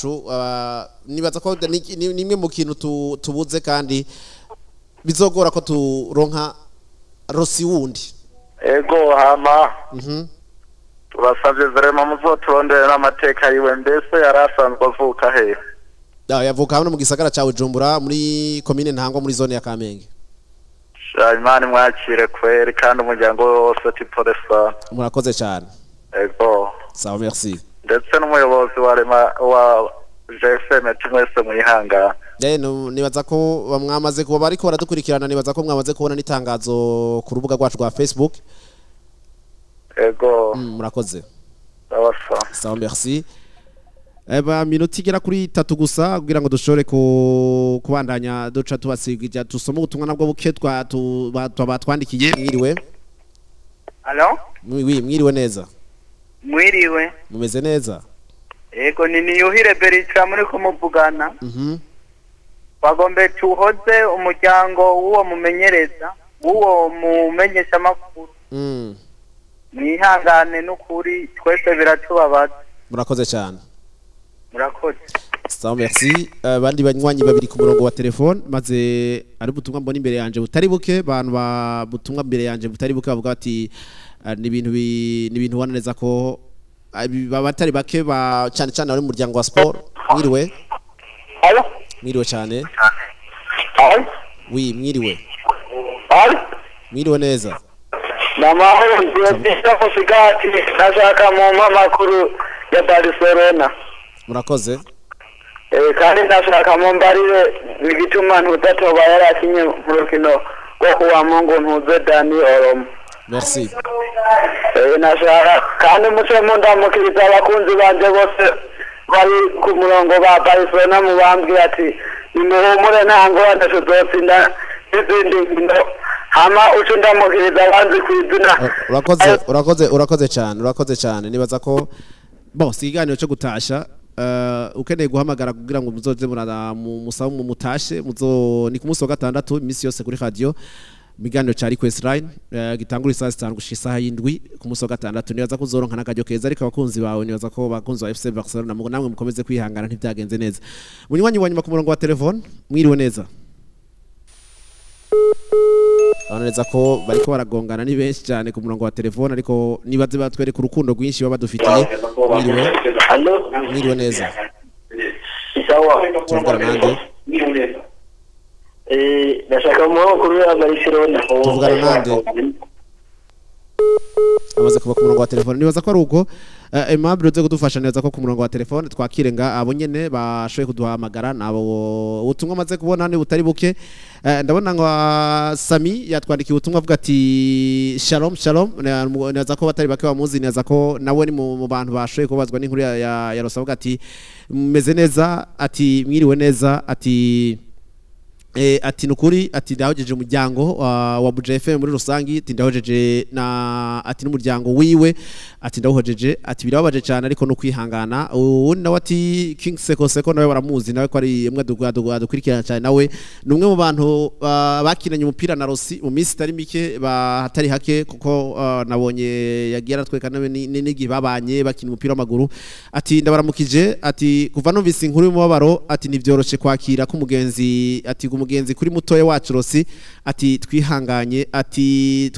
wacu nibaza ko nimwe mu kintu tubuze kandi bizogora ko turonka Rossi wundi ego hama turasavye vraiment muzoturondera n'amateka yiwe mbese yarasanzwe avuka he yavuka hano mu gisagara ca Bujumbura muri commune Ntangwa muri zone ya Kamenge Imana mwakire kweri kandi umuryango wose tiporesa murakoze cyane ego sawa merci ndetse n'umuyobozi wa GFM tumwese mwihanga nibaza ko bamwamaze kuba bariko baradukurikirana nibaza ko mwamaze kubona n'itangazo ku rubuga rwacu rwa Facebook ego murakoze sawa merci minota igera kuri 3 gusa kugira ngo dushore kubandanya duca tubasigija tusoma ubutumwa nabwo buke twatwandikiye mwiriwe Allo mwiriwe neza mwiriwe mumeze neza ego ni Yuhire Beritra muri kumuvugana bagombe tuhoze umuryango w'uwo mumenyereza w'uwo mumenyesha makuru mwihangane n'ukuri twese biratubabaza murakoze cyane murakoze sawa merci bandi banywanyi babiri ku murongo wa telefone maze ari butumwa mbona imbere yanje butari buke bantu butumwa imbere yanje butari buke bavuga ati ni ibintu wananeza ko batari bake cyane cyane ari mu muryango wa sport mwiriwe Allo mwiriwe cyane oui mwiriwe mwiriwe neza namahoro ndetse musigati nashaka mu makuru ya Barcelona murakoze kandi nashaka mu mbarire igituma ntutatoba yarakinye mu rukino rwo kuwa Mungu ntuze Dani Oromo merci nashaka kandi muce mundamukiriza abakunzi banje bose bari ku murongo ba Barcelona mu bambwi ati nimuhumure ntango ndashobotsinda izindi nkino hama uco ndamukiriza abanzi kwizina urakoze cyane nibaza ko siganiro cyo gutasha ukeneye guhamagara kugira ngo muzoze musaba mu mutashe ni ku munsi wa gatandatu iminsi yose kuri radio miganiro cha request line gitangura isaha 5 gushika isaha 7 ku munsi wa gatandatu nibaza ko uzoronka nakajyo keza ariko abakunzi bawe nibaza ko bakunzi wa FC Barcelona namwe mukomeze kwihangana ntibyagenze neza munywanyi wanyuma ku murongo wa telefone mwiriwe neza neza ko bariko baragongana ni benshi cyane ku murongo wa telefone ariko nibaze batwereka urukundo rwinshi baba dufitiye mwiriwe neza tuvugana nande ndashaka mu kuri ya Barcelona tuvugana nande amaze kuba ku murongo wa telefone nibaza ko ari uko Aimable uze kudufasha neza ko ku murongo wa telefone twakire nga abo nyene bashoye kuduhamagara nabo ubutumwa maze kubona ni butari buke ndabona ngo Sami yatwandikiye ubutumwa avuga ati shalom neza ko batari bake bamuzi neza ko nawe ni mu bantu bashoye kubazwa n'inkuru ya Rosa avuga ati meze neza ati mwiriwe neza ati nukuri ati ndahojeje umuryango wa BGFM muri rusangi ati ndahojeje ati n'umuryango wiwe ati ndahojeje ati birababaje cyane ariko no kwihangana ubundi nawe ati King Seko nawe baramuzi nawe ko ari imwe dukurikirana cyane nawe ni umwe mu bantu bakinanye umupira na Rossi mu minsi itari mike hatari hake kuko nabonye yagiye aratweka nawe n'igihe babanye bakina umupira w'amaguru ati ndabaramukije ati kuva numvise inkuru y'umubabaro ati nivyoroshe kwakira ko umugenzi ati umugenzi kuri mutoye wacu Rossi ati twihanganye ati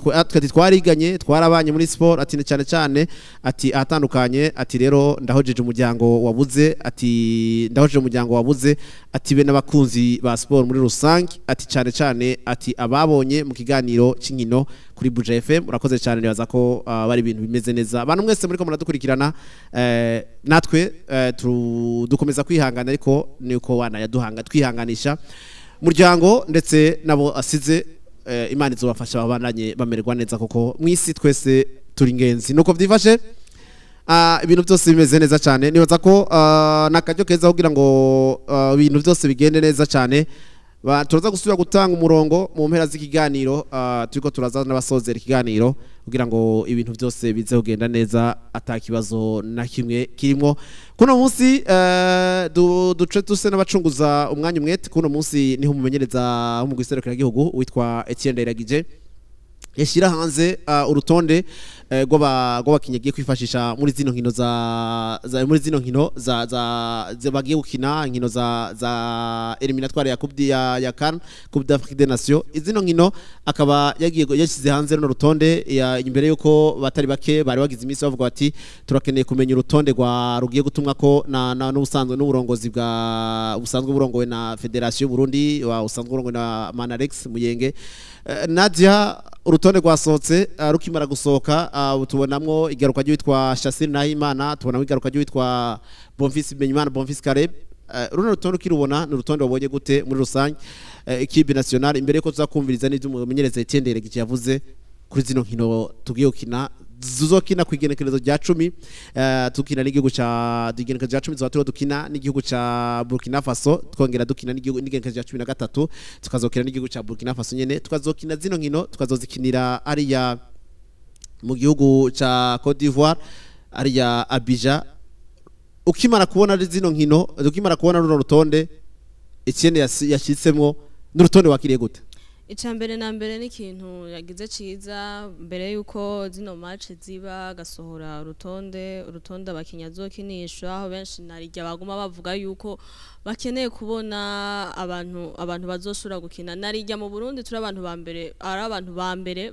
twariganye twarabanye muri sport ati cyane ati atandukanye ati rero ndahojeje umuryango wabuze ati be n'abakunzi ba sport muri rusange ati cyane ati ababonye mu kiganiro c'inkino kuri BGFM urakoze cyane nibaza ko bari ibintu bimeze neza abantu mwese muri ko muradukurikirana natwe dukomeza kwihangana ariko niko wana yaduhanga twihanganisha muryango ndetse nabo asize Imana izobafasha babandanye bamererwa neza kuko mwisi twese turi ingenzi nuko vyifashe ibintu byose bimeze neza cyane nibaza ko nakajyo keza kugira ngo ibintu byose bigende neza cyane turaza gusubira gutanga umurongo mu mpera z'ikiganiro turiko turaza n'abasozera ikiganiro kugira ngo ibintu byose bize kugenda neza atakibazo na kimwe kirimo kuno munsi duce tuse n'abacunguza umwanya umwete kuno munsi niho umumenyereza wo mu giserukira gihugu witwa Etienne Ndayiragije yashira hanze urutonde rw'abakinnyi agiye kwifashisha muri zino nkino muri zino nkino za bagiye gukina inkino za eliminatoire ya Coupe ya CAN Coupe d'Afrique des Nations izino nkino akaba yashyize hanze runo rutonde imbere yuko batari bake bari bagize iminsi bavuga bati turakeneye kumenya urutonde rwa rugiye gutumwa ko n'ubusanzwe n'uburongozi bwa busanzwe burongowe na Federation Burundi usanzwe burongowe na Manarex Muyenge Nadia urutonde rwasohotse rukimara gusohoka tubonamwo igaruka ry'uwitwa Shassir Nahimana tubonamwo igaruka ry'uwitwa Bonfils Benyimana Bonfils Caleb runo rutonde ukirubona ni urutonde wabonye gute muri rusange equipe nationale imbere ko tuzakumviriza n'ibyo umumenyereza Etienne Nderegici yavuze kuri zino nkino tugiye gukina zuzokina kwigenekerezo rya 10 tukina n'igihugu ca digenekerezo rya 10 zwa dukina n'igihugu ca Burkina Faso twongera dukina n'igenekerezo rya 13 tukazokina n'igihugu ca Burkina Faso nyene tukazokina zino nkino tukazozikinira ariya mu gihugu ca Côte d'Ivoire ariya Abidjan ukimara kubona zino nkino ukimara kubona runo rutonde Etienne yashitsemwo n'urutonde wakiriye gute Icambere na mbere n'ikintu yagize ciza mbere yuko zino match ziba gasohora urutonde abakinya zokinisha aho benshi narijya baguma bavuga yuko bakeneye kubona abantu bazoshura gukina narijya mu Burundi turi abantu ba mbere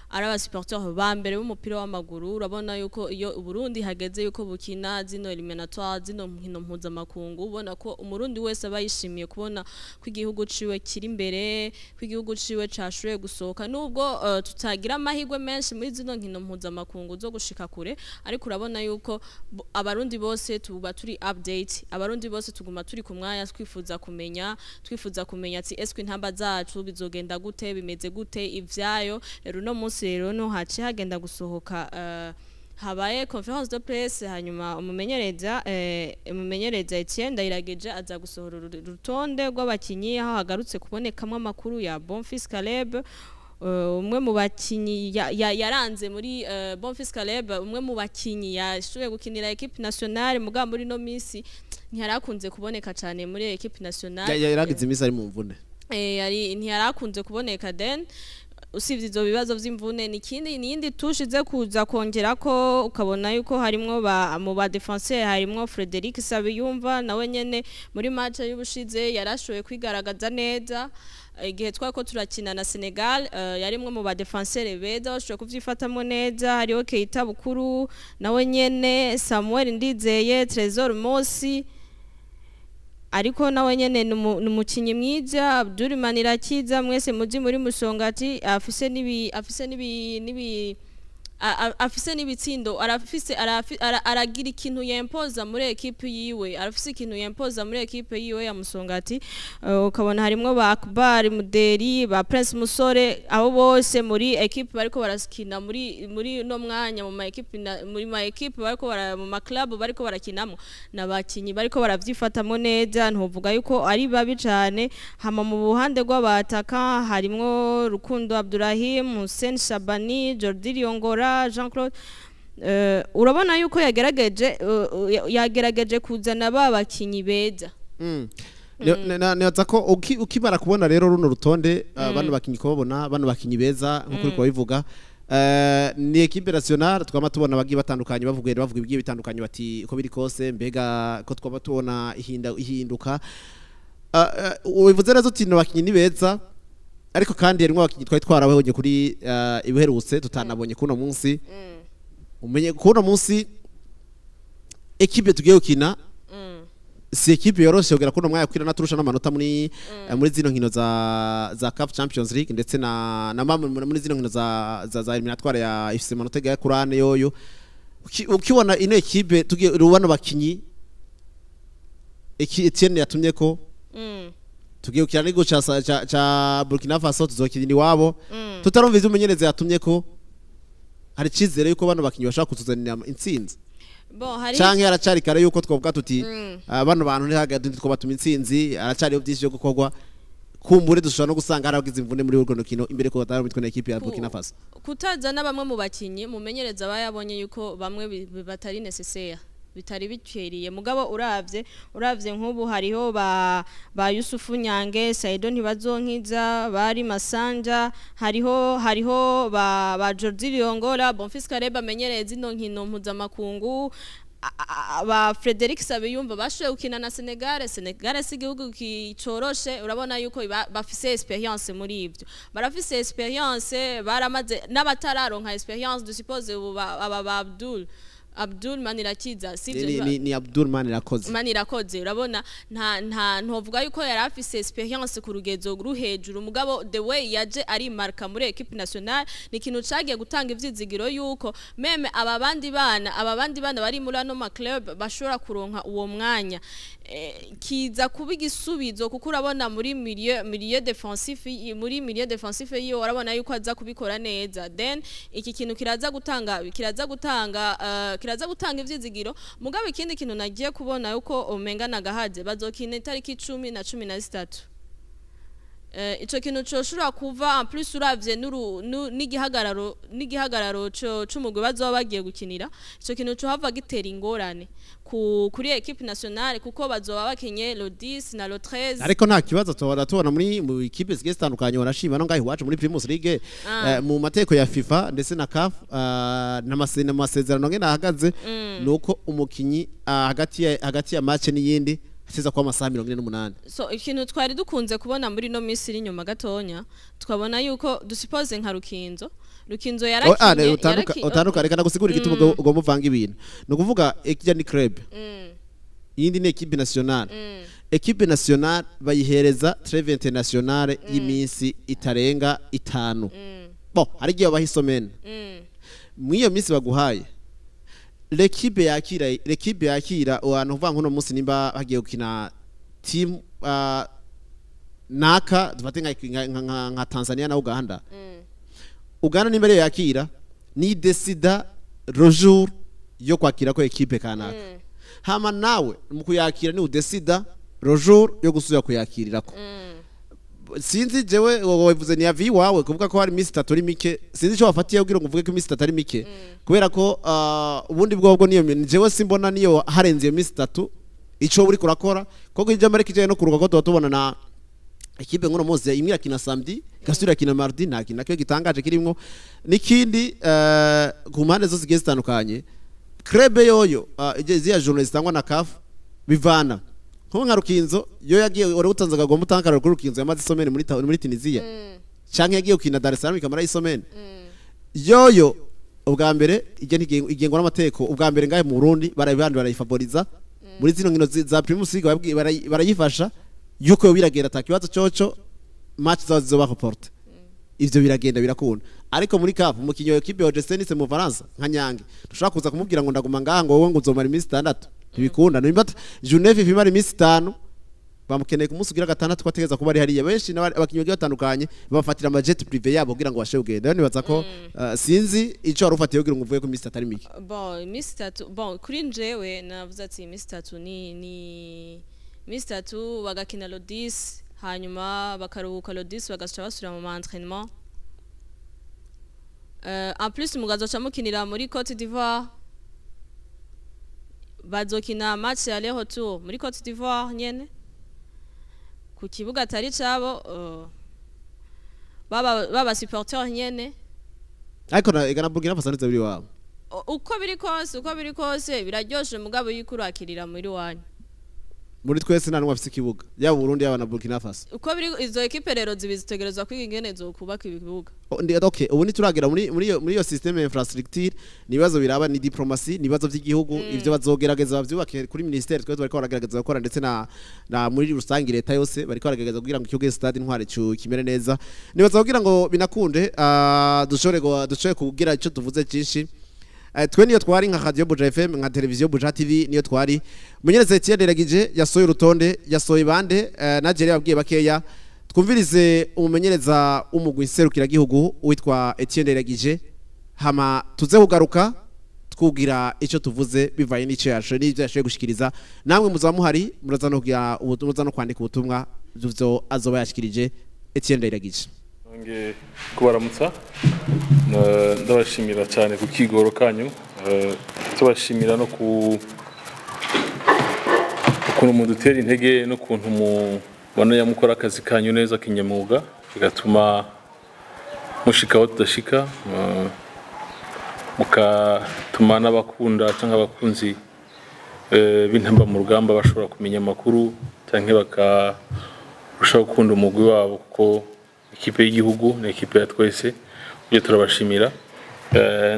ari abasiporteurs ba mbere b'umupira w'amaguru urabona yuko iyo Burundi hageze yuko bukina zino eliminatoire zino nkino mpuzamakungu ubona ko umurundi wese abayishimiye kubona ko igihugu ciwe kiri imbere ko igihugu ciwe cashuye gusohoka nubwo tutagira amahirwe menshi muri zino nkino mpuzamakungu zo gushika kure ariko urabona yuko abarundi bose tuba turi update abarundi bose tuguma turi ku mwanya twifuza kumenya ati eswe intamba zacu bizogenda gute bimeze gute ivyayo rero no munsi rero no haci hagenda gusohoka habaye conference de presse hanyuma umumenyereza Etienne Ndayirageje aza gusohora urutonde rw'abakinyi aho hagarutse kubonekamwe amakuru ya Bonfils Caleb umwe mu bakinyi yaranze muri Bonfils Caleb umwe mu bakinyi yashoboye gukinira equipe nationale mugambo muri no misi ntiyarakunze kuboneka cyane muri equipe nationale yaragize imisi ari mu mvune ntiyarakunze kuboneka den usibye izo bibazo vy'imvune n'iyindi tushize kuza kongera ko ukabona yuko harimwo mu ba defenseur harimwo Frederic Sabiyumva nawe nyene muri match y'ubushize yarashoboye kwigaragaza neza igihe twako turakina na Senegal yarimwe mu ba defenseur beza bashoboye kuvyifatamo neza hariho Keita Bukuru nawe nyene Samuel Ndizeye Trésor Mosi ariko nawe nyene numukinyi mwiza Abdul Manirakiza mwese muzi muri Musongati afise n'ibitsindo aragira ikintu yempoza muri equipe yiwe arafise ikintu yempoza muri equipe yiwe ya Musongati ukabona harimwo ba Akbar Muderi ba Prince Musore abo bose muri equipe bariko baraskina muri no mwanya mu ma equipe bariko mu ma club bariko barakinamo nabakinyi bariko baravyifatamo neza ntuvuga yuko ari babi cyane hama mu buhande rw'abataka harimwo Rukundo Abdurrahim Hussein Shabani Jordi Riongora Jean-Claude urabona yuko yagerageje kuzana babakinyi beza neza ko ukimara kubona rero runo rutonde bano bakinyi ko babona bano bakinyi beza nkuko uriko bivuga ni equipe nationale twama tubona bagiye batandukanye bavuga ibigiye bitandukanye bati uko biri kose mbega ko twaba tubona ihinduka ubivuze neza uti no bakinyi ni beza ariko kandi harimo abakinyi twari twarabonye kuri ibiherutse tutanabonye kuno munsi umenye kuno munsi equipe tugiye gukina si equipe yoroshe kugera kuno mwanya kwira naturusha n'amanota muri zino nkino za CAF Champions League ndetse na muri zino nkino za eliminatoire ya FC Manotega ya Kurane yoyo ukibona ino equipe tugiye rubano bakinyi Etienne yatumye ko tugiye gukina n'igihugu ca Burkina Faso tuzokina iwabo tutarumva ivyo umumenyereza yatumye ko hari cizere yuko bano bakinyi bashaka kutuzanira intsinzi canke aracari kare yuko twovuga tuti bano bantu ntihagade two batuma intsinzi aracari byinshi byo gukorwa kumbure dushobora no gusanga haragize imvune muri urwo rukino imbere ko batari mitwe na equipe ya Burkina Faso kutaza na bamwe mu bakinyi mumenyereza bayabonye yuko bamwe batari necessaire bitari bikwiriye mugabo uravye nk'ubu hariho ba Yusufu Nyange Saido ntibazonkiza bari Masanja hariho ba Jordi Liongora Bonfils Kareba menyereza ino nkino mpuzamakungu ba Frederic Sabiyumva bashoye ukina na Senegal si igihugu kicoroshe urabona yuko bafise experience muri ivyo barafise experience baramaze n'abatararonka experience de suppose aba Abdul Manirakiza sivyo ni Abdul Manirakoze urabona nta ntovuga yuko yari afise experience ku rugezo ruhejuru mugabo the way yaje ari marka muri equipe nationale ni kintu cagiye gutanga ivyizigiro yuko meme aba bandi bana bari muri ano ma club bashobora kuronka uwo mwanya kiza kuba igisubizo kuko urabona muri milieu defensif iyo urabona yuko aza kubikora neza then iki kintu kiraza gutanga ivyizigiro mugabe ikindi kintu nagiye kubona yuko omenga nagahaje bazokina itariki 10 na 13 ico kintu coshura kuva en plus uravye n'igihagararo c'umugwe bazoba bagiye gukinira ico kintu co hava gitera ingorane kuri equipe nationale kuko bazoba bakenye le 10 na le 13 ariko nta kibazo tubona mu equipe zigiye zitandukanye wanashima no ngaho iwacu muri Primus League mu mateko ya FIFA ndetse na CAF n'amasezerano ngene ahagaze nuko umukinyi hagati ya match n'iyindi asiza kwa masaha 48 so ikintu twari dukunze kubona muri no Misiri nyuma gatonya twabona yuko dusipoze nka Rukinzo yarakinye utanduka reka nagusigura igituma ugomba uvanga ibintu no kuvuga ekija ni club yindi ni equipe nationale equipe nationale bayihereza trêve internationale y'iminsi itarenga 5 bo ari giye bahisomene mwiyo minsi baguhaye l'équipe yakira abantu uvuga nko no munsi nimba hagiye gukina team naka dufate nka Tanzania na Uganda Uganda nimba rero yakira ni decida rojour yo kwakira ko equipe kanaka hama nawe mu kuyakira ni udecida rojour yo gusubira kuyakirirako sinzi jewe wavuze ni avi wawe kuvuga ko hari miss 3 uri mike sinzi cyo wafatiye kugira ngo uvuge ko miss 3 ari mike kubera ko ubundi bwobwo niyo jewe simbona niyo harenze iyo miss 3 ico uri kurakora koko ije muri kije no kuruka ko tubona na equipe ngono mose imira kina samedi gasura kina mardi nta cyo gitangaje kirimwo nikindi ku mpande zose zigiye zitandukanye club yoyo iziya journalist tangwa na CAF bivana nko nka Rukinzo yo yagiye ore utanzaga gomba utankara kuri Rukinzo yamaze isomene muri Tunisia canke yagiye ukina Dar es Salaam ikamara isomene yoyo ubwa mbere igengwa n'amateko ubwa mbere ngahe mu Burundi barayifavoriza muri zino nkino za Primus League barayifasha yuko biragenda takibazo coco match zazo bakoporte ivyo biragenda birakunda ariko muri CAF umukinyo w'equipe ya Ogesenise mu Faransa nka Nyange dushaka kuza kumubwira ngo ndaguma ngaha ngo wowe ngo uzomara iminsi 6 ntibikunda nimba Juneve vimara iminsi 5 bamukeneye kumunsi ugira gatandatu kwategeza kuba ari hariya benshi n'abakinyo batandukanye bafatira ama jet privé yabo kugira ngo bashe ugenda nibaza ko sinzi ico warufatiye kugira ngo uvuye ku iminsi 3 mike bon iminsi 3 bon kuri njewe navuze ati iminsi 3 ni iminsi 3 bagakina le 10 hanyuma bakaruhuka le 10 bagaca basubira mu entraînement en plus mugazo camukinira muri Côte d'Ivoire bazokina match aller retour muri Côte d'Ivoire nyene ku kibuga atari cabo baba supporter nyene ariko na Burkina Faso neza biri wabo uko biri kose biraryoshe mugabo yikurakirira muri wanyu muri twese nta n'umwe afise ikibuga yaba Burundi yaba na Burkina Faso uko biri izo equipe rero zibitegerezwa kwiga ingene zo kubaka ibibuga okay ubu nituragera muri iyo systeme infrastructure nibazo biraba ni diplomacy nibazo by'igihugu ivyo bazogerageza bavyubake kuri ministère twe bariko baragerageza gukora ndetse na muri rusangi leta yose bariko baragerageza kugira ngo ikibuga stade Intwari kimere neza nibazo kugira ngo binakunde dushore kugira ico tuvuze cyinshi twe niyo twari nka Radio Buja FM nka televiziyo Buja TV niyo twari munyereze Etienne Deragije yasoye urutonde yasoye bande Nigeria babwiye bakeya twumvirize umumenyereza umugwi nserukira gihugu witwa Etienne Deragije hama tuze kugaruka twugira ico tuvuze bivaye n'ico n'ivyo yashoye gushikiriza namwe muzamuhari muraza no kwandika ubutumwa byo azoba yashikirije Etienne Deragije nge kubaramutsa ndabashimira cyane ku kigoro kanyu tubashimira no ukuntu mudutera intege no kuntu mubona yamukora akazi kanyu neza kinyamuga bigatuma mushikaho tudashika mukatuma n'abakunda cyangwa abakunzi b'intamba mu rugamba bashobora kumenya amakuru cyangwa bakarushaho gukunda umugwi wabo kuko ikipe y'igihugu ni ikipe ya twese byo turabashimira.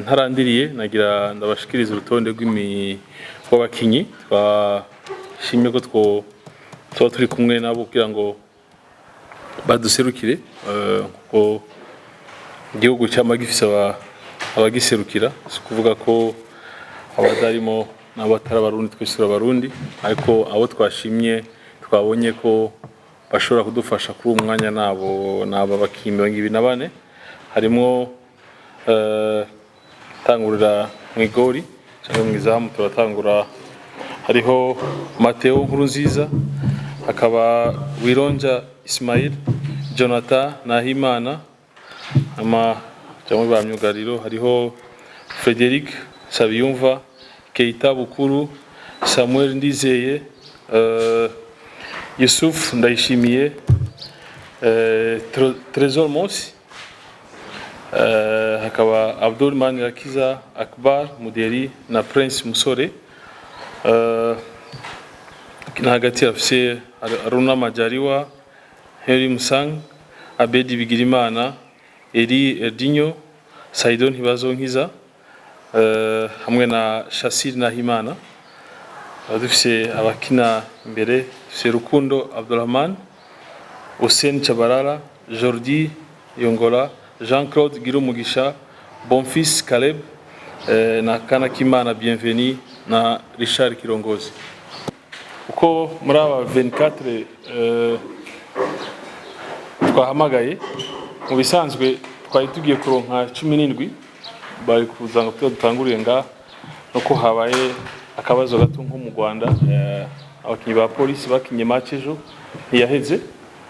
Ntarandiriye nagira ndabashikiriza urutonde rw'abakinyi twashimye ko tuba turi kumwe nabo kugira ngo baduserukire kuko igihugu cyama gifise abagiserukira si kuvuga ko abadarimo n'abatari abarundi twese abarundi ariko abo twashimye twabonye ko bashobora kudufasha kuri umwanya nabo bakinyi 24 harimo tangurira mu igori cyangwa mu izamu turatangura hariho Mateo Nkurunziza hakaba Wironja Ismail Jonathan Nahimana cyangwa ba myugariro hariho Frederic Sabiyumva Keita Bukuru Samuel Ndizeye Yusuf Ndayishimiye Trezor Mosi hakaba Abdul Manirakiza Akbar Muderi na Prince Musore na hagati afise Aruna Majariwa Henry Musang Abedi Bigirimana Eri Erdinho Saidon Hibazonkiza hamwe na Shasir Nahimana dufise abakina imbere Serukundo Abdulrahman Hussein Chabarara Jordi Yongora Jean-Claude Girumugisha Bonfils Caleb na Kanakimana Bienveni na Richard Kirongozi uko muri aba 24 twahamagaye mu bisanzwe twari tugiye kuronka 17 bari kuzanga kuko dutanguriye nga nuko habaye akabazo gato nko mu Rwanda abakinyi ba polisi bakinye match ejo ntiyaheze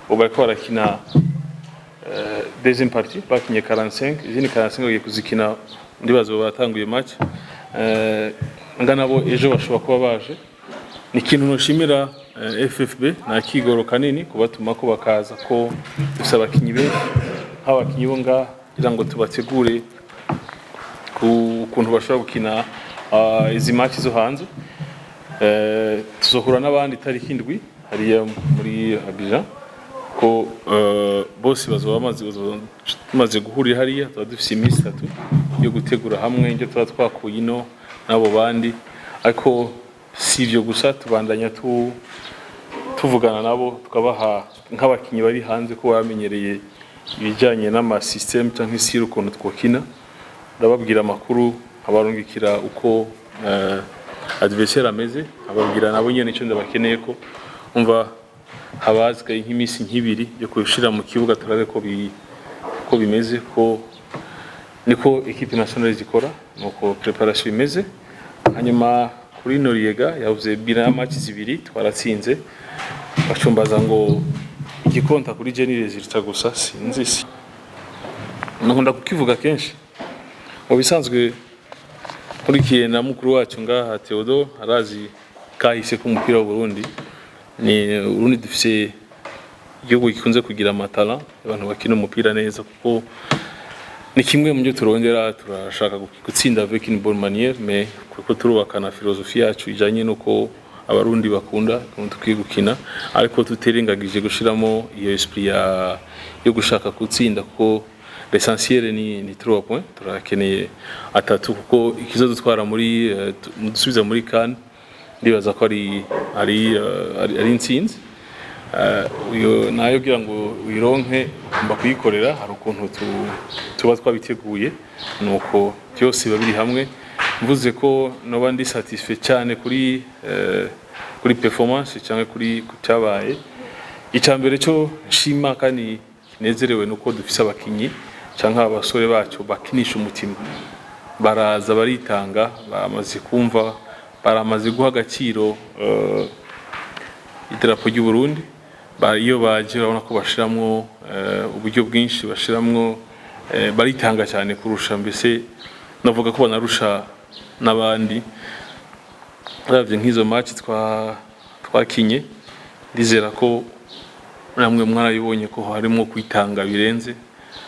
ubariko barakina deuxième partie bakinye 45 izindi 45 bagiye kuzikina ndibazo batanguye match nganabo ejo bashobora kuba baje ni kintu noshimira FFB na kigoro kanini kubatuma ko bakaza ko dusaba abakinyi benshi abakinyi bo nga kugira ngo tubategure kuntu bashobora gukina izi match zo hanze tuzohura n'abandi tariki 7 hariya muri Abidjan ko bose maze guhurira hariya dufise iminsi 3 yo gutegura hamwe nje twakuye ino nabo bandi ariko sivyo gusa tubandanya tuvugana nabo tukabaha nk'abakinyi bari hanze ko bamenyereye ibijanye n'ama system cyangwa isiro ukuntu twokina ndababwira amakuru abarungikira uko adversaire ameze ababwira nabo nyene icyo ndabakeneye ko umva habazwe nk'imisi nk'ibiri yo kushira mu kibuga turabe ko bimeze ko niko equipe nationale zikora nuko preparation imeze hanyuma kuri Noriega yavuze bira match zibiri twaratsinze bacumbaza ngo igikonta kuri Jenny resultat gusa sinzi nkunda kukivuga kenshi mu bisanzwe kurikiye na mukuru wacu ngaha Theodore arazi kahise ku mupira w'u Burundi ni Burundi dufise igihugu gikunze kugira amatala abantu bakina umupira neza kuko ni kimwe mu byo turongera turashaka gutsinda avec une bonne manière mais kuko turubaka na philosophie yacu ijanye nuko abarundi bakunda tukigukina ariko tuterengagije gushiramo iyo esprit yo gushaka gutsinda kuko l'essentiel ni 3 points turakeneye atatu kuko ikizo dutwara muri dusubiza muri CAN ndibaza ko ari intsinzi uyo nayo kugira ngo uyironke mba kuyikorera hari ukuntu tuba twabiteguye nuko byose babiri hamwe mvuze ko noba ndi satisfait cyane kuri performance cyangwa kuri cyabaye icambere cyo nshima kandi nezerewe nuko dufise abakinyi cyangwa abasore bacu bakinisha umutima baraza baritanga bamaze kumva baramaze guha agaciro idarapo ry'u Burundi iyo baje urabona ko bashiramwo uburyo bwinshi bashiramwo baritanga cyane kurusha mbese navuga ko banarusha n'abandi ravye nk'izo match twakinye ndizera ko namwe mwarayibonye ko harimo kwitanga birenze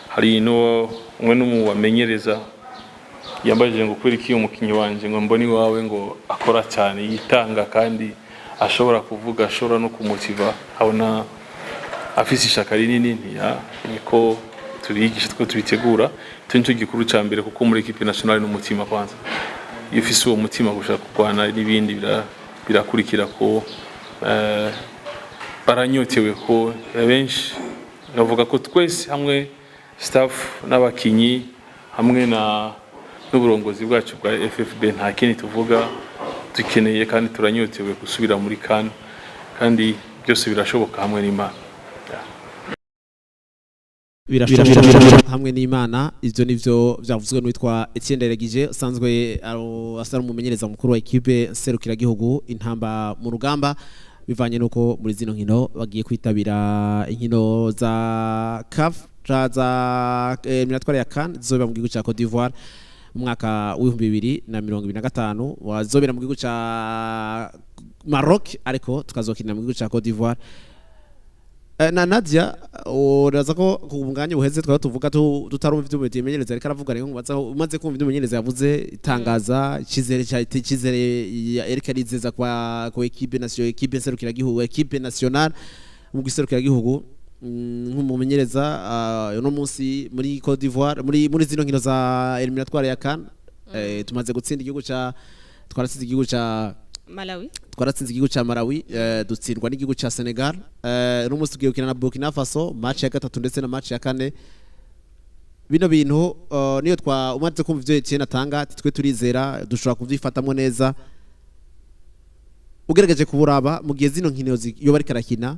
hari no umwe no mu bamenyereza yambajije ngo kweri kiyo umukinyi wanje ngo mboni wawe ngo akora cyane yitanga kandi ashobora kuvuga ashobora no kumutiva abona afise ishaka rinini niko turigisha two tubitegura cyo gikuru ca mbere kuko muri equipe nationale n'umutima kwanza iyo ufise uwo mutima gushaka kugwana n'ibindi birakurikira ko baranyotewe ko benshi navuga ko twese hamwe staff n'abakinyi hamwe n'uburongozi bwacu bwa FFB nta kintu tuvuga dukeneye kandi turanyotewe gusubira muri CAN kandi byose birashoboka hamwe n'Imana birashoboka hamwe n'Imana ivyo nivyo byavuzwe n'witwa Etienne Regije usanzwe asa n'umumenyereza mukuru wa equipe serukira gihugu intamba mu rugamba bivanye nuko muri zino nkino bagiye kwitabira inkino za CAF za minatware ya CAN zizoba mu gihugu ca Côte d'Ivoire mu mwaka wa 2025 wazobera mu gihugu ca Maroc ariko tukazokinira mu gihugu ca Côte d'Ivoire na Nadia uraza ko kubunganye buheze twaba tuvuga tutarumva ivyo bimenyereza ariko aravuga rero umaze kumva ivyo bimenyereza yavuze itangaza ikizere Erika Rizeza kwa equipe nationale equipe serukira gihugu equipe nationale mu giserukira gihugu nk'umumenyereza no munsi muri Côte d'Ivoire muri zino nkino za eliminatoire ya CAN tumaze gutsinda igihugu ca twarasize igihugu ca Malawi twaratsinze igihugu ca Malawi dutsindwa n'igihugu ca Senegal no munsi tugiye gukina na Burkina Faso match ya gatatu ndetse na match ya kane bino bintu niyo umaze kumva ivyo Etienne atanga twe turizera dushobora kuvyifatamwe neza ugerageje kuburaba mu gihe zino nkino yo bari karakina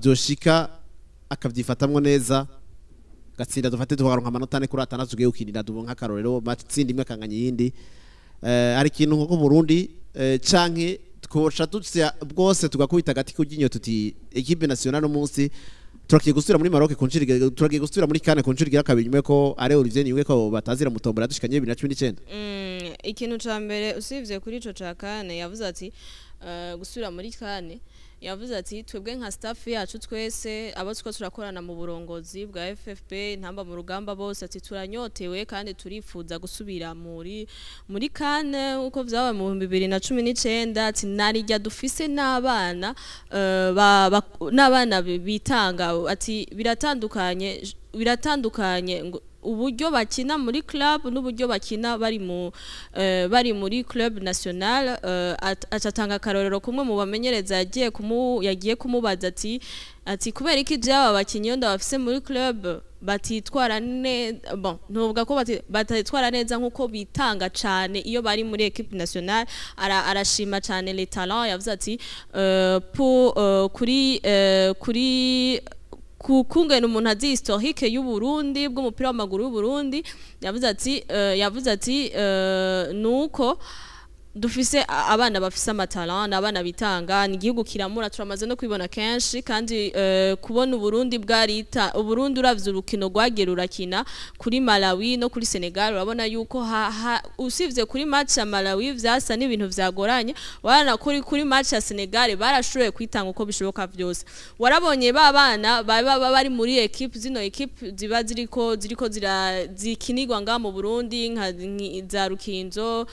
byoshika akavyifatamwe neza gatsinda dufate tukaronka amanota 4 kuri 6 tugiye gukinira dubonka karorero matsinda imwe kanganya yindi ari kintu nko Burundi canke twosha tutya bwose tugakubita gati kuginyo tuti equipe nationale umunsi turakiye gusubira muri Maroc kunshirige turakiye gusubira muri CAN kunshirige akabinywe ko are Olivier niwe ko batazira mutombora dushikanye 2019 ikintu ca mbere usivye kuri ico ca CAN yavuze ati gusubira muri CAN yavuze ati twebwe nka staff yacu twese abo two turakorana mu burongozi bwa FFP ntamba mu rugamba bose ati turanyotewe kandi turifuza gusubira muri CAN uko vyabaye mu 2019 ati narijya dufise n'abana n'abana bitanga ati biratandukanye uburyo bakina muri club n'uburyo bakina bari muri club national atatanga karorero kumwe mu bamenyereza yagiye kumubaza ati kubera iki byaba bakinyi yo ndabafise muri club batitwara neza ntuvuga ko batitwara neza nkuko bitanga cyane iyo bari muri equipe nationale arashima cyane les talents yavuze ati kuri kungena umuntu azi historique y'u Burundi bw'umupira w'amaguru y'u Burundi yavuze ati nuko dufise abana bafise amatalent abana bitanga ni igihugu kiramura turamaze no kwibona kenshi kandi kubona Burundi Burundi uravye urukino rwagerura kina kuri Malawi no kuri Senegal urabona yuko usivye kuri match ya Malawi vyasa n'ibintu vyagoranye wana kuri match ya Senegal barashoboye kwitanga uko bishoboka byose warabonye babana bari muri equipe zino equipe ziba ziriko zikinirwa nga mu Burundi nka za Rukinzo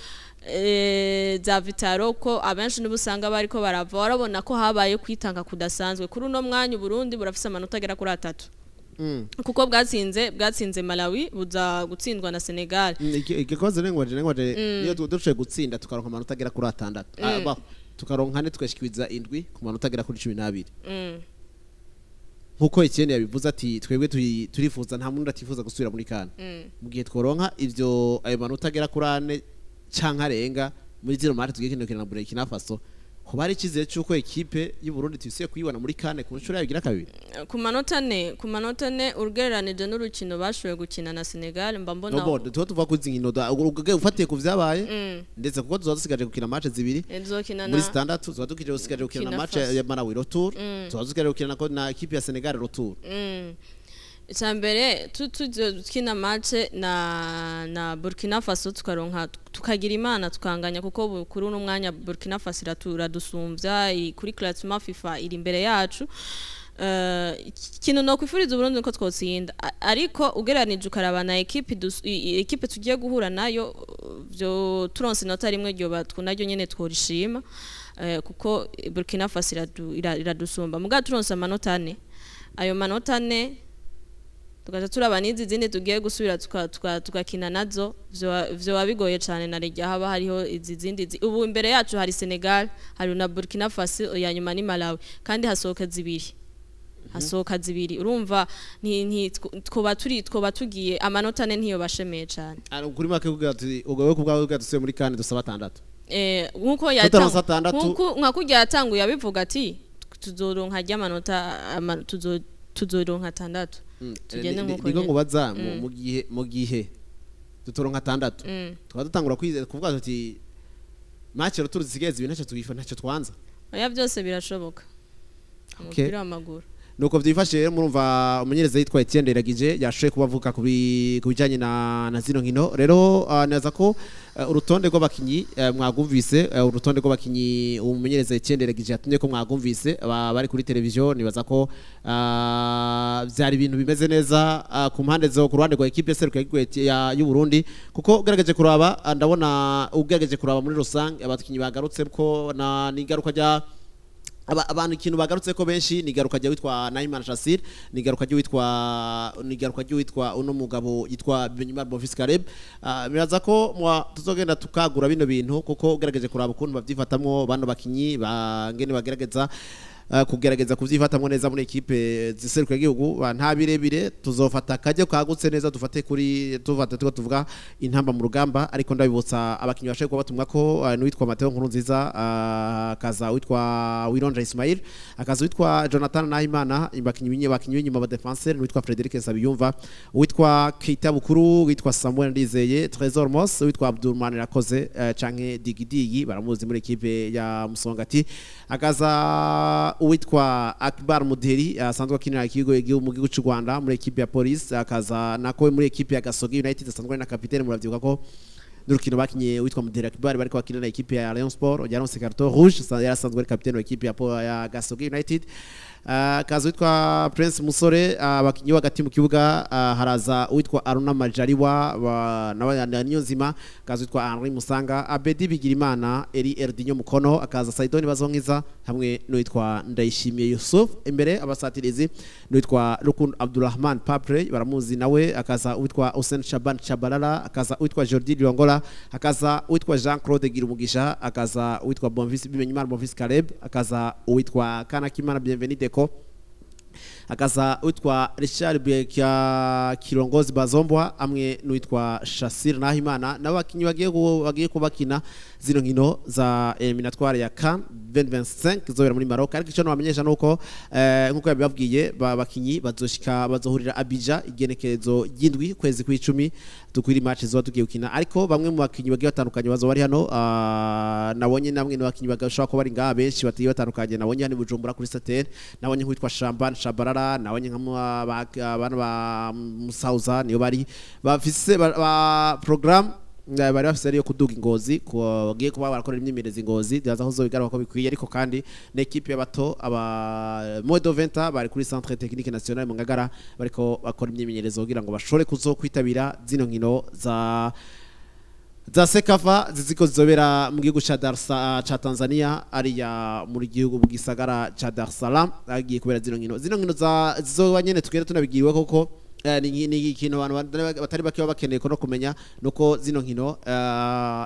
za Vitaro ko abenshi n'ubusanga bariko barava warabona ko habaye kwitanga kudasanzwe kuri uno mwanya Burundi burafise amanota agera kuri 3 kuko bwatsinze Malawi buza gutsindwa na Senegal igikoze nengwaje iyo dushoboye gutsinda tukaronka amanota agera kuri 6 tukaronka ne twashikwiza indwi ku manota agera kuri 12 nkuko Etienne yabivuze ati twebwe turifuza nta muntu atifuza gusubira muri CAN mu gihe tworonka ivyo ayo manota agera kuri 4 canka renga muri zero mari tugiye kinokina Burkina Faso ko bari kizeye cyuko equipe y'u Burundi twisiye kuyibona muri CAN ku nshuro yagira kabiri ku manota ne urgereranije n'urukino bashoboye gukina na Senegal mbambona no board tuva kuzinkino ufatiye ku vyabaye ndetse kuko tuzadusigaje gukina match zibiri muri standard tuzadukije usigaje gukina na match ya Malawi retour tuzadusigaje gukina na equipe ya Senegal retour Icyambere tukina match na Burkina Faso tukaronka tukagira imana tukanganya kuko kuri uno mwanya Burkina Faso iradusumvya kuri classement FIFA iri imbere yacu kintu no kwifuriza Burundi ko twotsinda ariko ugereranije ukarabana equipe tugiye guhura nayo byo turonse inota rimwe ryo batwunaryo nyene tworishima kuko Burkina Faso iradusumba muga turonse amanota 4 ayo manota 4 tukaza turabana izindi tugiye gusubira tukakina nazo vyo wabigoye cyane na rejya haba hariho izindi ubu imbere yacu hari Senegal hari na Burkina Faso ya nyuma ni Malawi kandi hasohoka zibiri urumva twoba tugiye amanota 4 ntiyo bashemeye cyane kuri make kugira ati ugawe kubwawe kugira muri kane dusaba 6 nkuko nka kujya yatanguye abivuga ati tuzoronka ajya amanota tuzoronka 6 tugende nkuko ngo baza mu gihe tutoronka 6 tukaba dutangura kwizera kuvuga ati match rero tuzisigeze ibintu ntacyo tugifa ntacyo twanza oya byose birashoboka umupira w'amaguru nuko byifashe rero murumva umunyereza yitwa Etienne Ndayiragije yashoye kubavuga kubijanye na zino nkino rero naza ko urutonde rw'abakinyi mwagumvise urutonde rw'abakinyi umumenyereza Etienne Ndayiragije yatumye ko mwagumvise bari kuri televiziyo nibaza ko byari ibintu bimeze neza ku mpande zo ku ruhande rwa equipe y'u Burundi kuko ugerageje kuraba ndabona ugerageje kuraba muri rusange abakinyi bagarutse ko nigaruka rya abantu ikintu bagarutse ko benshi nigaruka jya witwa Naimana Shassir nigaruka jya witwa uno mugabo yitwa Benyimar Bonfils Caleb biraza ko tuzogenda tukagura bino bintu kuko ugerageje kuraba ukuntu bavyifatamwo bano bakinyi bangene bagerageza kugerageza kuvyifatamwo neza muri equipe ziserukira igihugu nta birebire tuzofata kajye kagutse neza dufate tuvuga intamba mu rugamba ariko ndabibutsa abakinyi bashoye kuba batumwa ko n'uwitwa Mateo Nkurunziza akaza witwa Wironja Ismail akaza witwa Jonathan Nahimana bakinyi b'inyuma ba defenseur n'uwitwa Frederic Nsabiyumva witwa Keita Bukuru witwa Samuel Ndizeye Trésor Moss witwa Abdulman Rakoze canke Digidigi baramuzi muri equipe ya Musongati akaza uwitwa Akbar Mudheri asanzwe akinira mu gihugu cy'u Rwanda muri equipe ya Police akaza nako muri equipe ya Gasogi United asanzwe na capitaine muravyibuka ko n'urukino bakinye witwa Mudheri Akbar bariko bakinira equipe ya Rayon Sport yaronse carton rouge yarasanzwe ari capitaine wa equipe ya Gasogi United kaza witwa Prince Musore abakinyi hagati mu kibuga haraza witwa Aruna Majaliwa na Niyonzima kaza witwa Henri Musanga Abedi Bigirimana Eri Erdinyo Mukono akaza Saidoni Bazonkiza hamwe n'uwitwa Ndayishimiye Yusuf imbere abasatirizi n'uwitwa Rukun Abdulrahman Papre baramuzi nawe akaza witwa Hussein Shaban Chabalala akaza witwa Jordi Liongola akaza witwa Jean Claude Girumugisha akaza witwa Bonfils Bimenyimana Bonfils Caleb akaza witwa Kanakimana Bienvenue akaza witwa Richard Beka Kirongozi Bazombwa amwe n'uwitwa Shassir Nahimana n'abakinyi bagiye kubakina zino nkino za eliminatoire ya CAN 2025 zobera muri Maroc ariko icyo nabamenyesha nuko nkuko yabibabwiye bakinyi bazohurira Abidjan igenekerezo y'indwi kwezi kw'icumi tukwiri match zo tugiye gukina ariko bamwe mu bakinyi bagiye batandukanye bazo bari hano nabonye namwe n'abakinyi bagashaka ko bari ngaha benshi batiye batandukanye nabonye hano Bujumbura kuri Stade nabonye nk'uwitwa Shamban Shabarara nabonye nk'abana ba Musauza niyo bari bafise program bari bafise ariyo kuduga Ingozi bagiye kuba barakorera imyimenyerezo Ingozi byaza aho zobigaraba ko bikwiye ariko kandi n'equipe y'abato aba Modo 20 bari kuri Centre Technique National mu Ngagara bariko bakora imyimenyerezo kugira ngo bashore kuzokwitabira zino nkino za Sekafa ziziko zizobera mu gihugu ca Tanzania ariya muri gihugu bw'isagara ca Dar es Salaam agiye kubera zino nkino zizoba nyene tugenda tunabigiriwe koko ni ikintu abantu batari bake bakeneye ko no kumenya nuko zino nkino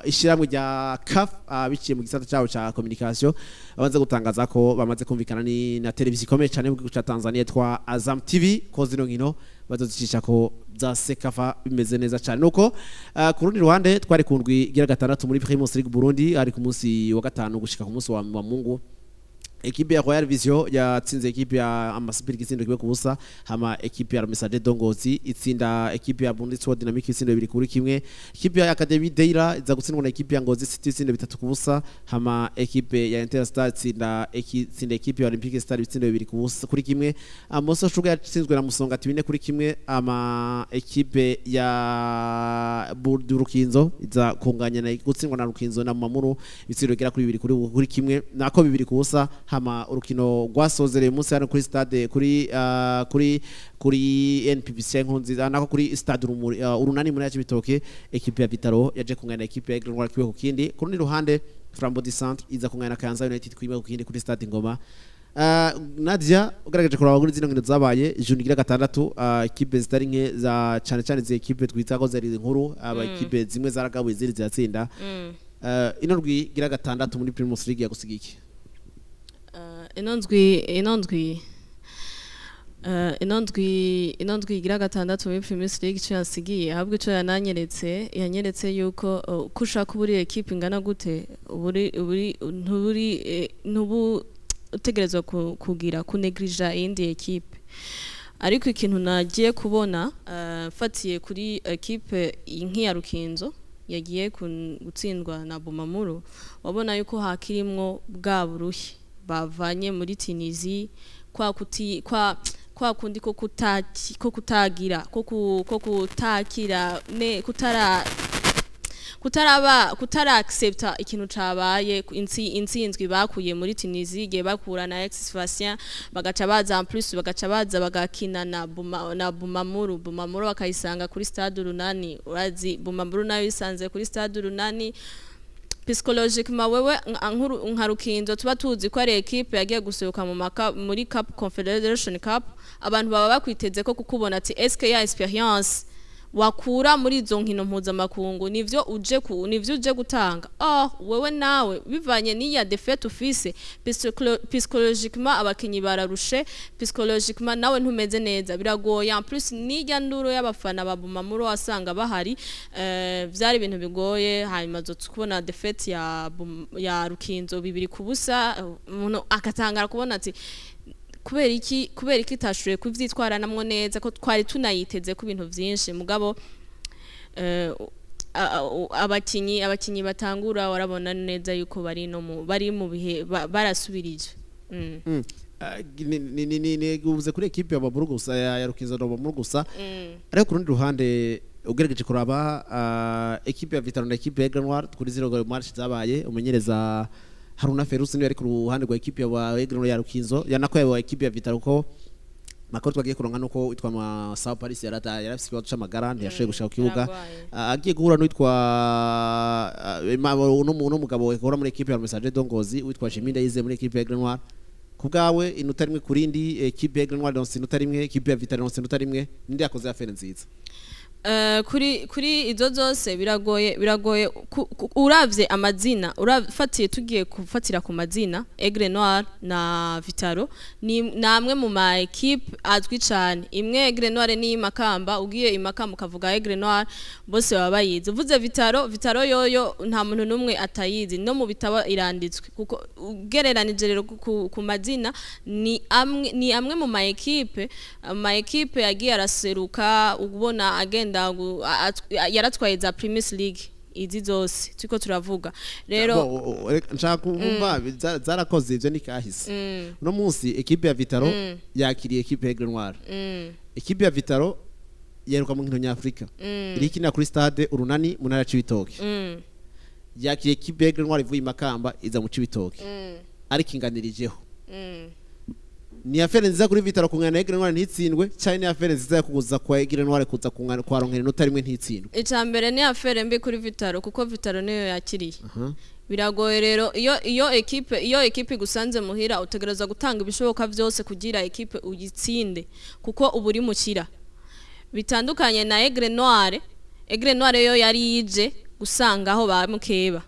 ishiramwe rya CAF biciye mu gisata cyawo ca communication babanza gutangaza ko bamaze kumvikana na televiziyo ikomeye cyane mu gihugu ca Tanzania twa Azam TV ko zino nkino bazozicisha ko za Sekafa bimeze neza cyane nuko ku rundi ruhande twari kundwi gira gatandatu muri Primus League Burundi ari ku munsi wa gatanu gushika ku munsi wa Mungu ekipe ya Royal Vision yatsinze ekipe ya Amasipiri igitsindo kimwe ku busa hama ekipe ya Message Dongozi itsinda ekipe ya Bundesliga Dynamic igitsindo 2 kuri kimwe ekipe ya Academy Deira iza gutsindwa na ekipe ya Ngozi City igitsindo 3 ku busa hama ekipe ya Interstar itsinda ekipe ya Olympic Star igitsindo 2 ku busa kuri kimwe Amoso Sugar yatsinzwe na Musonga 4 kuri kimwe ama ekipe ya Rukinzo iza kunganya na gutsindwa na Rukinzo na Mamuru igitsindo gera kuri 2 kuri kimwe nako 2 ku busa hama urukino rwasozereye umunsi hano kuri stade kuri NPPC nkunzi nako kuri stade urunani muri Cibitoke ekipe ya Vitaro yaje kungana ekipe ya Grenoble kiwe ku kindi ku rundi ruhande Flambeau du Centre iza kungana Kayanza United kwiba ku kindi kuri stade Ngoma Nadia ugaragaje kuraba kuri zino nkino zabaye juni gira gatandatu ekipe zitari nke za cyane zi ekipe twita ko zari inkuru aba ekipe zimwe zaragabuye ziri ziratsinda ino rwi gira gatandatu muri Primus League yagusigiki inondwi igira gatandatu muri Premier League cyo yasigiye ahubwo ico yanyeretse yuko kushaka uburi equipe ingana gute ntubu utegerezwa kugira kunegrija indi equipe ariko ikintu nagiye kubona fatiye kuri equipe nk'iya Rukinzo yagiye gutsindwa na Bumamuru wabona yuko hakirimwo bwa buruhi bavanye muri Tunisie kwa kundi ko kutakira ne kutara accepta ikintu cabaye intsinzwi bakuye muri Tunisie igihe bakura na Ex-Sfaxien bagaca baza en plus bagaca baza bagakina na Bumamuru bakayisanga kuri stade Runani urazi Bumamuru nayo isanze kuri stade Runani psychologiquement wewe nka Rukinzo tuba tuzi ko ari equipe yagiye gusohoka muri Cup Confederation Cup abantu baba bakwiteze ko kukubona ati SK ya experience wakura muri izo nkino mpuzamakungu nivyo uje gutanga wewe nawe bivanye n'iya defete ufise psychologiquement abakinyi bararushe psychologiquement nawe ntumeze neza biragoye en plus n'ijya nduro y'abafana babumamuro wasanga bahari vyari ibintu bigoye hanyuma zo tukubona defete ya Rukinzo 2 ku busa umuntu akatangara kubona ati kubera iki itashuye kuvyitwaranamwo neza ko twari tunayiteze ku bintu vyinshi mugabo abakinyi batangura warabona neza yuko bari mu bihe barasubirije ni uvuze kuri equipe ya Bamuru gusa ya Rukinzo no Bamuru gusa ariko ku rundi ruhande ugerageje kuraba equipe ya Vitaro na equipe ya Grenoble kuri zero match zabaye umenyereza Haruna Ferusi niwe ari ku ruhande rwa equipe ya Grenoble ya Rukinzo yanako ya equipe ya Vitaro ko makuru twagiye kuronga nuko witwa ma Sao Paris yarafise ikibazo c'amagara ntiyashoboye gushaka kibuga agiye guhura n'uwitwa uno mugabo ukora muri equipe ya Message Dongozi witwa Jiminda yize muri equipe ya Grenoble kubgawe inota rimwe kurindi equipe ya Grenoble donse inota rimwe equipe ya Vitaro donse inota rimwe ndi yakoze afere nziza kuri izo zose biragoye uravye amazina urafatiye tugiye kufatira ku mazina Aigle Noir na Vitaro ni namwe mu ma equipe azwi cyane imwe Aigle Noir ni Makamba ugiye imakamba ukavuga Aigle Noir bose baba bayizi uvuze Vitaro yoyo nta muntu numwe atayizi no mu bitaba iranditswe kuko ugereranije rero ku mazina ni amwe mu ma equipe yagiye araseruka ubona agenda yaratwaye za Premier League izi zose tuko turavuga rero nshaka kumva zarakoze ivyo nikahise no munsi equipe ya Vitaro yakiriye equipe ya Grenoble equipe ya Vitaro yeruka mu nkino nyafrika irikina kuri stade Urunani mu ntara Cibitoke yakiriye equipe ya Grenoble ivuye Makamba iza mu Cibitoke ariko inganirijeho ni afere nziza kuri Vitaro kungana Aigle Noir ntitsindwe cyane ni afere nziza kuza kwa Aigle Noir kuza kungana kwa ronkera inota rimwe ntitsindwe icambere ni afere mbi kuri Vitaro kuko Vitaro niyo yakiriye biragoye rero iyo equipe gusanze muhira utegereza gutanga ibishoboka byose kugira equipe uyitsinde kuko uburi mukira bitandukanye na Aigle Noir yo yari yije gusanga aho bamukeba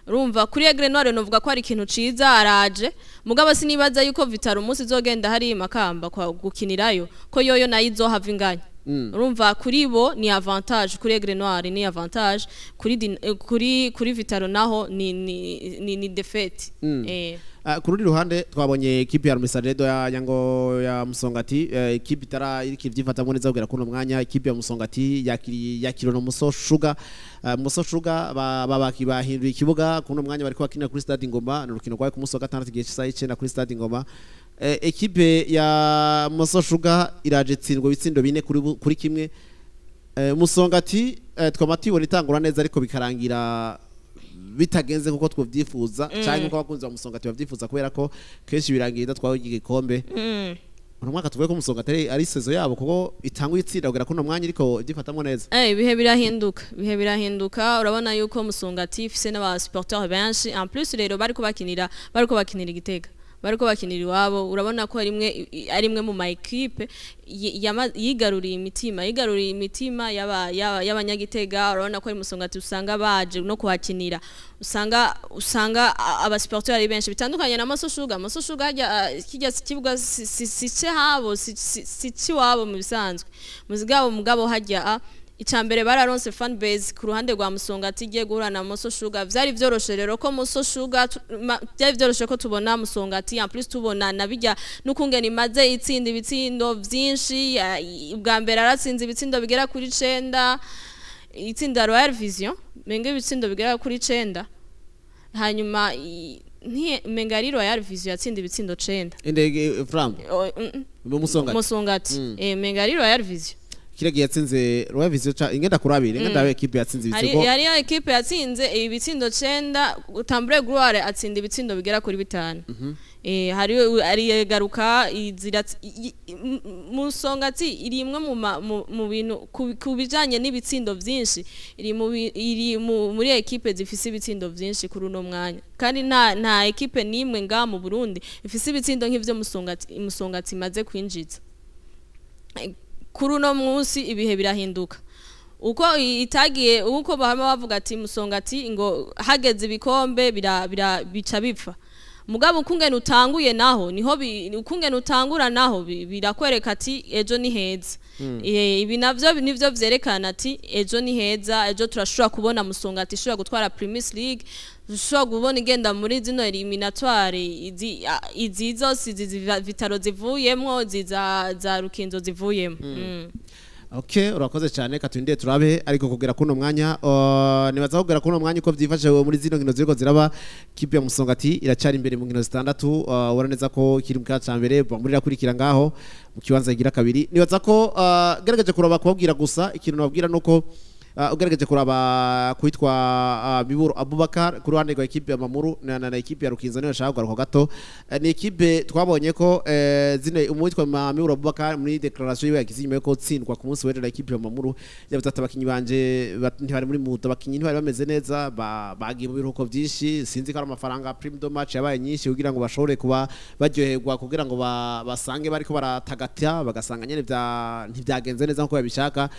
urumva kuri Aigle Noir novuga ko ari ikintu ciza araje mugabo sinibaza yuko Vitaro umunsi zogenda hari Makamba kwa gukinirayo ko yoyo nayo izohava inganya urumva kuri bo ni avantage kuri Aigle Noir ni avantage kuri Vitaro naho ni defete ku rundi ruhande twabonye ekipe ya Rumisajedo ya Musongati ekipe iriki vyifatamwe neza kugera kuno mwanya ekipe ya Musongati yakiriwe no Muso Sugar Muso Sugar babakibahinduye ikibuga kuno mwanya bariko bakina kuri Stade Ngoma n'urukino rwa ku musi wa gatandatu gihe cy'isaha 9 kuri Stade Ngoma ekipe ya Muso Sugar iraje tsindwa bitsindo bine kuri kimwe Musongati twamatibona itangura neza ariko bikarangira bitagenze kuko twovyifuza cyangwa ko abakunzi ba Musongati bavyifuza kubera ko kenshi birangira twawe igikombe uno mwaka tuvuye ko Musongati ari sezo yabo kuko itangwa itsinda kugera kuno mwanya ariko gifatamwe neza bihe birahinduka urabona yuko Musongati ifise n'aba supporters benshi en plus rero bariko bakinira Igitega bariko bakinira iwabo urabona ko ari imwe mu ma equipe yigaruriye imitima y'abanyagitega urabona ko ari Musongati usanga baje no kuhakinira usanga aba supporters ari benshi bitandukanye na Muso Sugar kijya kibuga sice habo sici wabo mu bisanzwe mugabo hajya icambere bararonse fan base ku ruhande rwa Musongati giye guhura na Muso Sugar vyari vyoroshe rero ko Muso Sugar byari vyoroshe ko tubona Musongati en plus tubona nabijya n'ukungena imaze itsinda ibitsindo vyinshi ubwa mbere aratsinze ibitsindo bigera kuri 9 itsinda Royal Vision menge ibitsindo bigera kuri 9 hanyuma Mengari Royal Vision yatsinda ibitsindo 9 indege Fram Musongati Mengari Royal Vision kiragi yatsinze Royal Vision ingenda kurabira ingenda ekipe yatsinze ibitsego hari ekipe yatsinze ibitsindo 9 Tambure Gloire atsinda ibitsindo bigera kuri 5 hari garuka izira Musongati iri imwe mu bintu kubijanye n'ibitsindo byinshi iri muri ekipe zifise ibitsindo byinshi kuri uno mwanya kandi nta ekipe nimwe nga mu Burundi ifise ibitsindo nk'ivyo Musongati maze kwinjiza kuri uno munsi ibihe birahinduka uko itagiye uko bahama bavuga ati Musongati ngo hageze ibikombe bica bipfa mugabo ukungene utanguye naho niho ukungene utangura naho birakwereka ati ejo ni heza ibi navyo nivyo vyerekana ati ejo ni heza ejo turashobora kubona Musongati ishobora gutwara Premier League dushobora kubona igenda muri zino eliminatoire izi zose Vitaro zivuyemwo za Rukinzo zivuyemo Okay, urakoze cyane katundie turabe ariko kugera kuno mwanya nibaza kugera kuno mwanya uko vyifashe muri zino nkino ziriko ziraba kipe ya Musongati iracari imbere mu nkino zitandatu uraneza ko kiri mu kaca mbere bamurira kurikira ngaho mu kibanza igira kabiri nibaza ko gerageje kuraba kubabwira gusa ikintu nababwira nuko ugerageje kuraba kwitwa Biburu Abubakar ku ruhande rwa ekipe ya Mamuru na ekipe ya Rukinzo niyo shaka garuka gato ni ekipe twabonye ko zine umwitwa Biburu Abubakar muri declaration yiwe yagize nyuma ko tsindwa ku munsi w'ejo na ekipe ya Mamuru yavuze ati abakinyi banje ntibari muri muto abakinyi ntibari bameze neza bagiye mu biruhuko byinshi sinzi ko ari amafaranga prime do match yabaye nyinshi kugira ngo bashobore kuba baryoherwa kugira ngo basange bariko baratagata bagasanga nyene ntibyagenze neza nko babishaka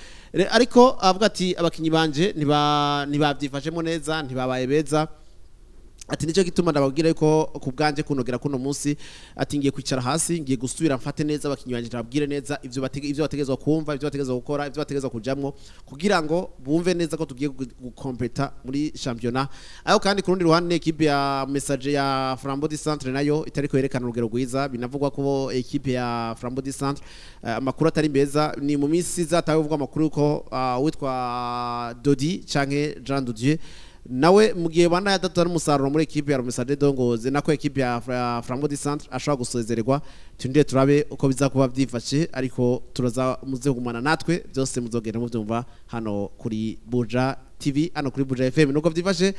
ariko avuga ati abakinyi banje ntibavyifashemo neza ntibabaye beza ati nico gituma ndababwira yuko kubganje kunogera kuno munsi ati ngiye kwicara hasi ngiye gusubira mfate neza abakinyi banje ndababwire neza ivyo bategezwa kumva ivyo bategezwa gukora ivyo bategezwa kujamwo kugira ngo bumve neza ko tugiye gukompeta muri championnat aho kandi ku rundi ruhande equipe ya Message ya Flambeau du Centre nayo itariko yerekana urugero rwiza binavugwa ko equipe ya Flambeau du Centre amakuru atari mbeza ni mu minsi zatawe uvuga amakuru ko witwa Dodi canke Jean Dodier nawe mugiye bana yadatara umusaruro muri equipe ya Message dongoze nako equipe ya Flambeau du Centre ashobora gusezererwa tundie turabe uko bizakuba byifashe ariko turaza muze kugumana natwe byose muzogenda muvyumva hano kuri Buja TV hano kuri Buja FM nuko byifashe